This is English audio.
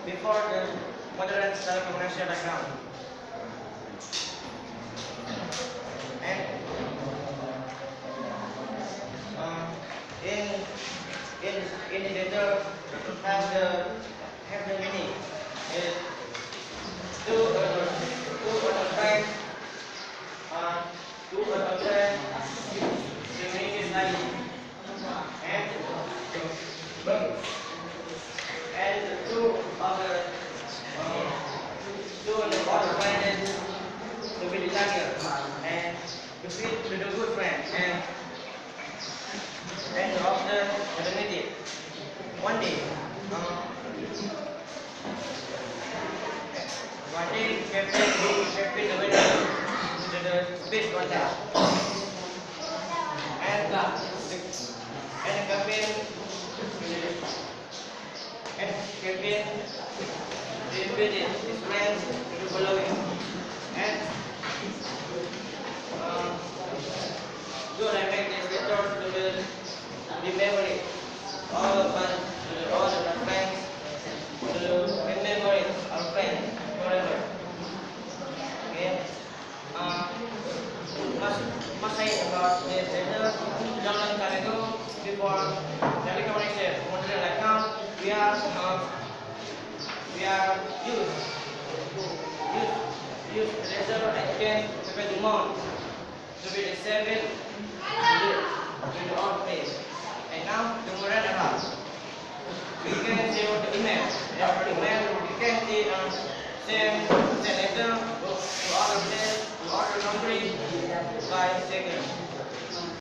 before the modern telecommunication background. And uh, in in in the letter have the meaning is to understand uh, to understand the meaning is like and and the two of the two of the other friend is to be desire and to fit to the good friend and of the alternative. One day, Captain the winner to the space contest, and and Captain and Captain invited his friends to do following and uh, do I make this return to the memory all of us all of our friends to remember our friends forever. Okay. Uh, must say about this letter long time ago before telecommunication modern like now we are use the letter again to be the month to be the seven to the odd place. And now the modern era we can see what the email. After the email we can see send letter to other place to other country by second.